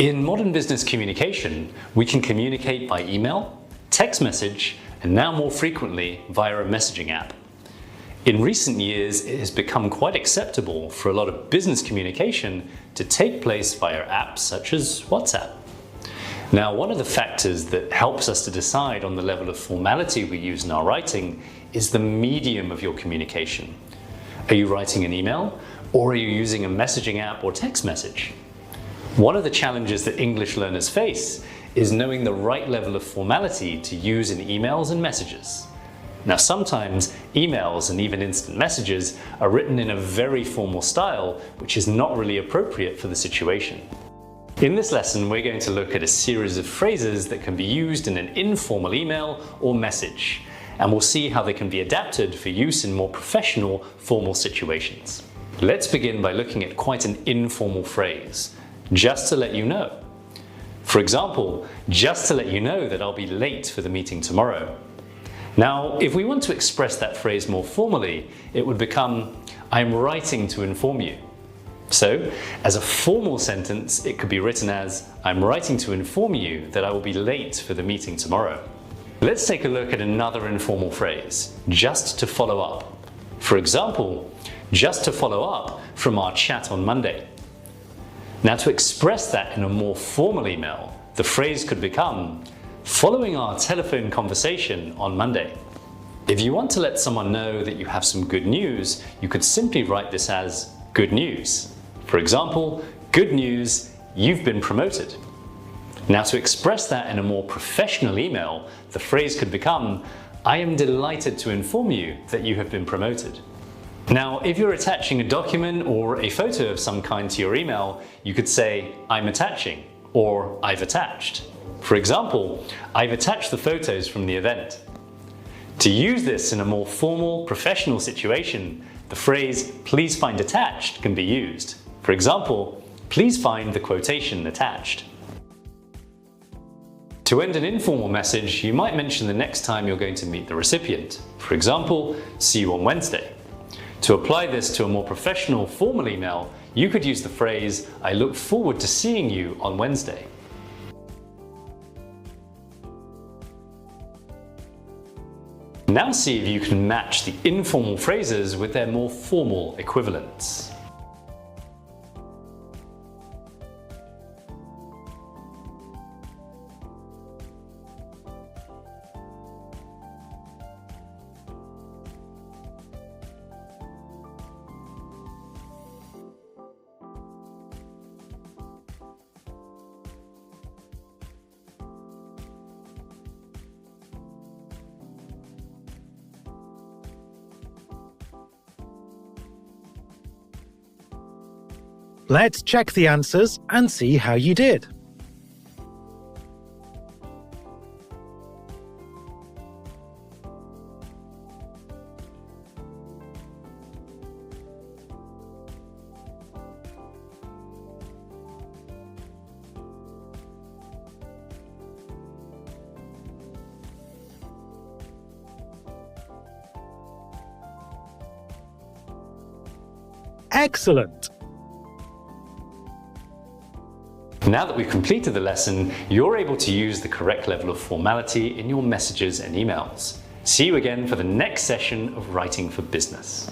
In modern business communication, we can communicate by email, text message, and now more frequently via a messaging app. In recent years, it has become quite acceptable for a lot of business communication to take place via apps such as WhatsApp. Now, one of the factors that helps us to decide on the level of formality we use in our writing is the medium of your communication. Are you writing an email, or are you using a messaging app or text message? One of the challenges that English learners face is knowing the right level of formality to use in emails and messages. Now, sometimes emails and even instant messages are written in a very formal style, which is not really appropriate for the situation. In this lesson, we're going to look at a series of phrases that can be used in an informal email or message, and we'll see how they can be adapted for use in more professional, formal situations. Let's begin by looking at quite an informal phrase, just to let you know. For example, just to let you know that I'll be late for the meeting tomorrow. Now, if we want to express that phrase more formally, it would become, I'm writing to inform you. So, as a formal sentence, it could be written as, I'm writing to inform you that I will be late for the meeting tomorrow. Let's take a look at another informal phrase, just to follow up. For example, just to follow up from our chat on Monday. Now, to express that in a more formal email, the phrase could become, following our telephone conversation on Monday. If you want to let someone know that you have some good news, you could simply write this as good news. For example, good news, you've been promoted. Now, to express that in a more professional email, the phrase could become, I am delighted to inform you that you have been promoted. Now, if you're attaching a document or a photo of some kind to your email, you could say, I'm attaching, or I've attached. For example, I've attached the photos from the event. To use this in a more formal, professional situation, the phrase, please find attached can be used. For example, please find the quotation attached. To end an informal message, you might mention the next time you're going to meet the recipient. For example, see you on Wednesday. To apply this to a more professional, formal email, you could use the phrase, I look forward to seeing you on Wednesday. Now see if you can match the informal phrases with their more formal equivalents. Let's check the answers and see how you did. Excellent! Now that we've completed the lesson, you're able to use the correct level of formality in your messages and emails. See you again for the next session of Writing for Business.